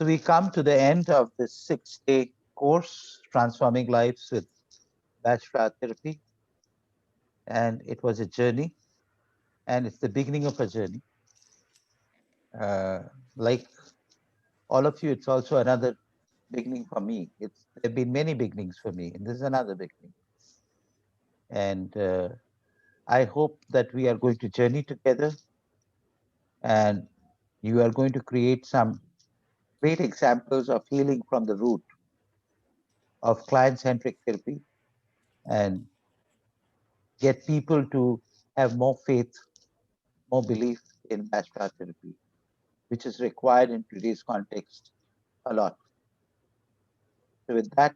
So we come to the end of this 6-day course, Transforming Lives with Bach Flower Therapy. And it was a journey, and it's the beginning of a journey. Like all of you, it's also another beginning for me. There have been many beginnings for me, and this is another beginning. And I hope that we are going to journey together, and you are going to create some great examples of healing from the root of client-centric therapy, and get people to have more faith, more belief in Bach Flower therapy, which is required in today's context a lot. So with that,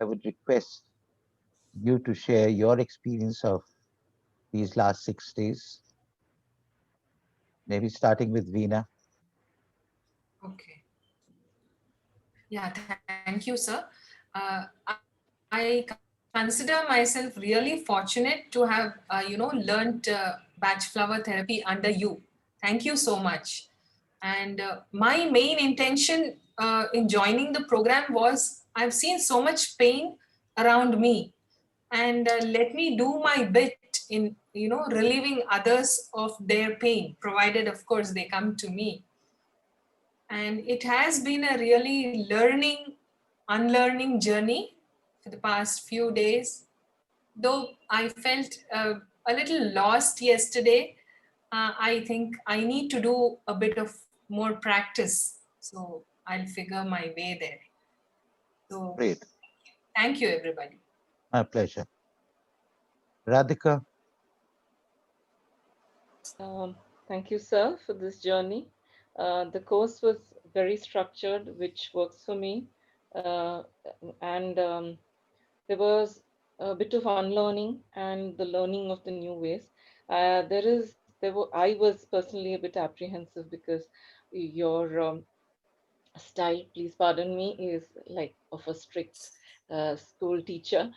I would request you to share your experience of these last 6 days, maybe starting with Veena. Okay. Yeah, thank you, sir. I consider myself really fortunate to have, learned Batch Flower Therapy under you. Thank you so much. And my main intention in joining the program was I've seen so much pain around me, and let me do my bit in relieving others of their pain, provided of course they come to me. And it has been a really learning, unlearning journey for the past few days. Though I felt a little lost yesterday, I think I need to do a bit of more practice. So I'll figure my way there. So Great, thank you, everybody. my pleasure. Radhika, Thank you, sir, for this journey. The course was very structured, which works for me. Uh, and there was a bit of unlearning and the learning of the new ways. I was personally a bit apprehensive because your style, please pardon me, is like of a strict school teacher.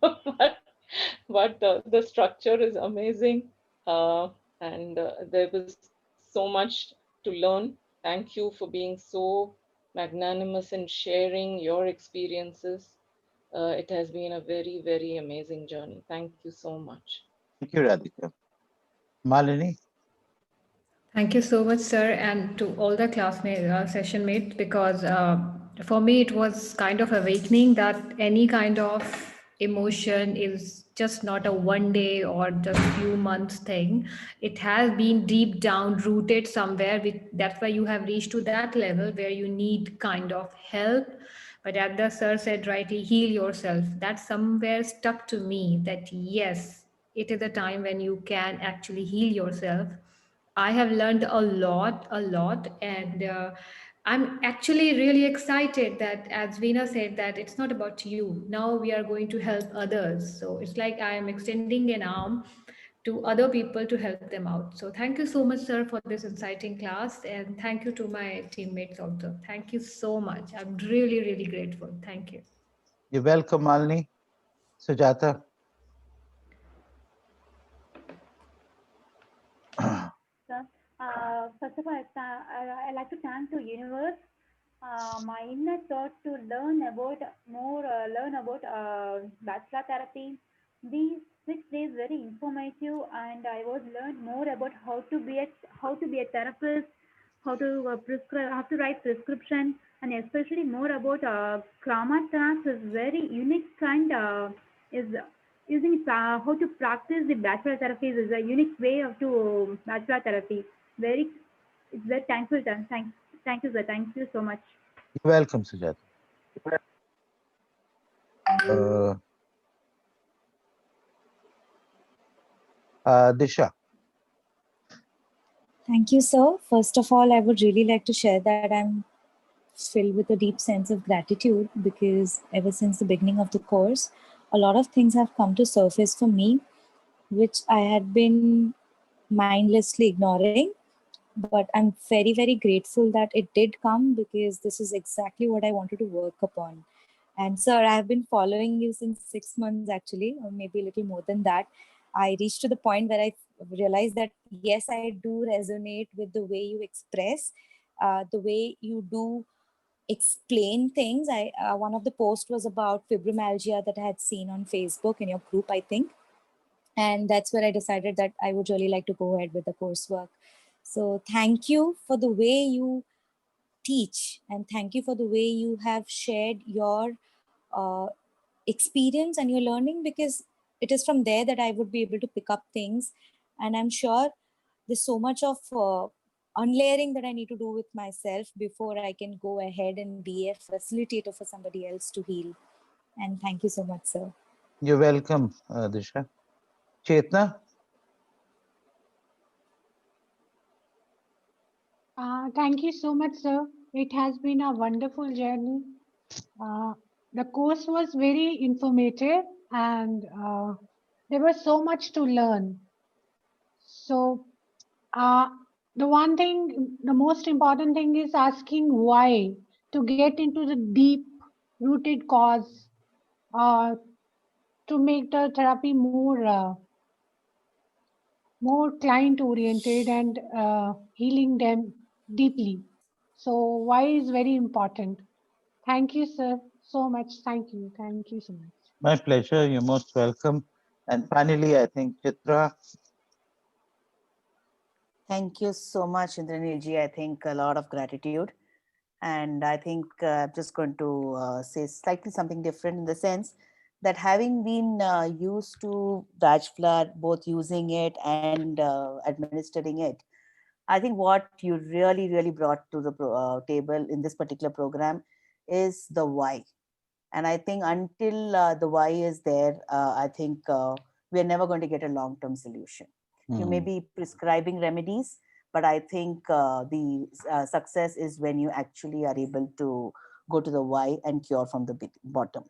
but the structure is amazing, and there was so much to learn. Thank you for being so magnanimous in sharing your experiences. It has been a very, very amazing journey. Thank you so much. thank you, Radhika. Malini, Thank you so much, sir, and to all the classmates, session mates, because for me it was kind of awakening that any kind of emotion is just not a one day or just few months thing. It has been deep down rooted somewhere. That's why you have reached to that level where you need kind of help. But as the sir said rightly, heal yourself. That somewhere stuck to me that yes, it is a time when you can actually heal yourself. I have learned a lot, and I'm actually really excited that, as Veena said, that it's not about you. Now we are going to help others. So it's like I am extending an arm to other people to help them out. So thank you so much, sir, for this exciting class, and thank you to my teammates also. Thank you so much. I'm really, really grateful. Thank you. you're welcome, Malini. Sujata, So, first of all, I like to thank the universe. My inner thought to learn about bachelor therapy. These 6 days very informative, and I was learned more about how to be a therapist, how to write prescription, and especially more about Kramer tracks is very unique kind. Is using how to practice the bachelor therapy is a unique way of to bachelor therapy. Very, it's very thankful. Thank you, sir. Thank you so much. you're welcome, Sujata. Uh, Disha, Thank you, sir. First of all, I would really like to share that I'm filled with a deep sense of gratitude because ever since the beginning of the course, a lot of things have come to surface for me, which I had been mindlessly ignoring. But I'm very, very grateful that it did come because this is exactly what I wanted to work upon. And sir, I have been following you since 6 months actually, or maybe a little more than that. I reached to the point where I realized that yes, I do resonate with the way you express. the way you do explain things. I One of the posts was about fibromyalgia that I had seen on Facebook in your group, I think, and that's where I decided that I would really like to go ahead with the coursework. So thank you for the way you teach, and thank you for the way you have shared your uh, experience and your learning, because it is from there that I would be able to pick up things. And I'm sure there's so much of unlayering that I need to do with myself before I can go ahead and be a facilitator for somebody else to heal. And thank you so much, sir. You're welcome, Disha. Chetna? Thank you so much, sir. It has been a wonderful journey. Uh, the course was very informative and there was so much to learn. So, uh, the one thing, the most important thing is asking why, to get into the deep rooted cause, uh, to make the therapy more client oriented and healing them deeply. So why is very important. Thank you, sir, so much. Thank you so much. My pleasure. You're most welcome. And finally, I think Chitra. Thank you so much, Indranilji. I think a lot of gratitude. And I think I'm just going to say slightly something different in the sense that having been used to Raj flower, both using it and administering it, I think what you really brought to the table in this particular program is the why. And I think until the why is there, I think we're never going to get a long term solution. You may Hmm. be prescribing remedies, but I think the success is when you actually are able to go to the why and cure from the bottom.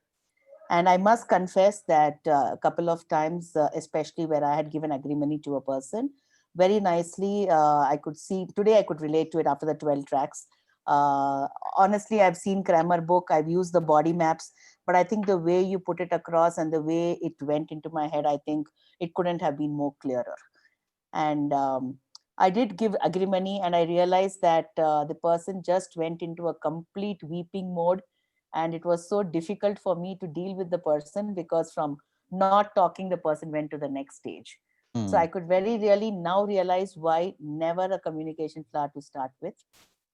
And I must confess that a couple of times, especially where I had given agreement to a person, very nicely, I could see today I could relate to it after the 12 tracks. Honestly, I've seen Kramer book, I've used the body maps, but I think the way you put it across and the way it went into my head, I think it couldn't have been more clearer. And I did give agrimony, and I realized that the person just went into a complete weeping mode, and it was so difficult for me to deal with the person because from not talking the person went to the next stage. So I Hmm. could very really now realize why never a communication flower to start with,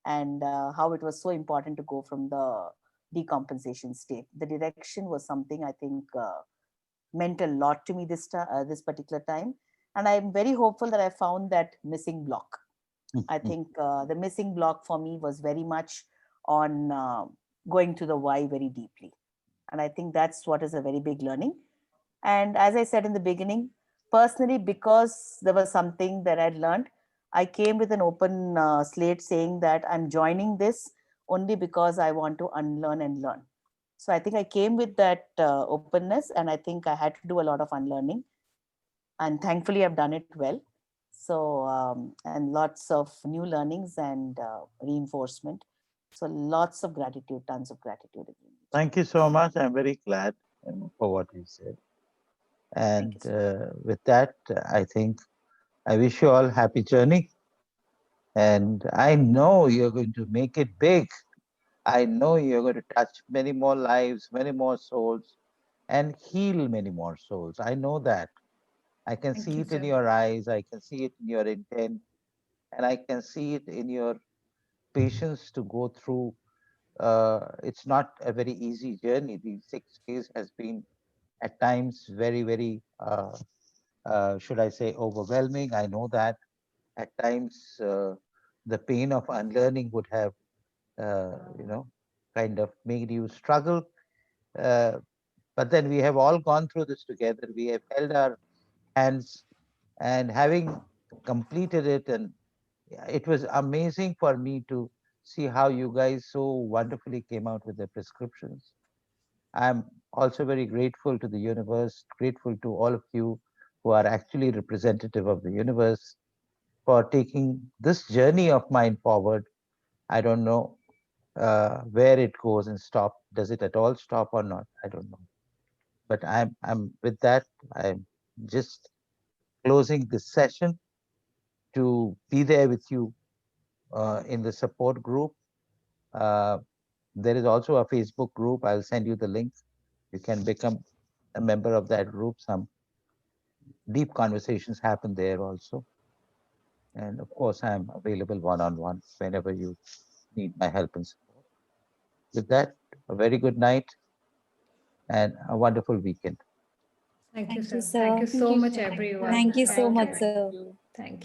and how it was so important to go from the decompensation state. The direction was something I think meant a lot to me this particular time, and I'm very hopeful that I found that missing block. I Hmm. think the missing block for me was very much on going to the why very deeply, and I think that's what is a very big learning. And as I said in the beginning, personally, because there was something that I'd learned, I came with an open slate saying that I'm joining this only because I want to unlearn and learn. So I think I came with that openness, and I think I had to do a lot of unlearning, and thankfully I've done it well. So and lots of new learnings and reinforcement. So lots of gratitude, tons of gratitude. Thank you so much. I'm very glad for what you said. Thank you And so much. with that, I think I wish you all happy journey. And I know you're going to make it big. I know you're going to touch many more lives, many more souls, and heal many more souls. I know that. I can Thank see you, it in sir. your eyes. I can see it in your intent. And I can see it in your patience to go through. It's not a very easy journey. These 6 days has been at times very, should I say, overwhelming. I know that at times the pain of unlearning would have, you know, kind of made you struggle. Uh, but then we have all gone through this together. We have held our hands, and having completed it, and yeah, it was amazing for me to see how you guys so wonderfully came out with the prescriptions. I'm also very grateful to the universe, grateful to all of you who are actually representative of the universe for taking this journey of mine forward. I don't know where it goes and stop. Does it at all stop or not? I don't know. But I'm with that. I'm just closing this session to be there with you in the support group. Uh, there is also a Facebook group. I'll send you the link. You can become a member of that group. Some deep conversations happen there also. And of course, I'm available one-on-one whenever you need my help and support. With that, a very good night and a wonderful weekend. Thank you, Thank you, sir. Thank sir. you Thank so you, much, sir. Thank you, everyone. Thank you so sir. Thank much, you. Thank sir. you. Thank you.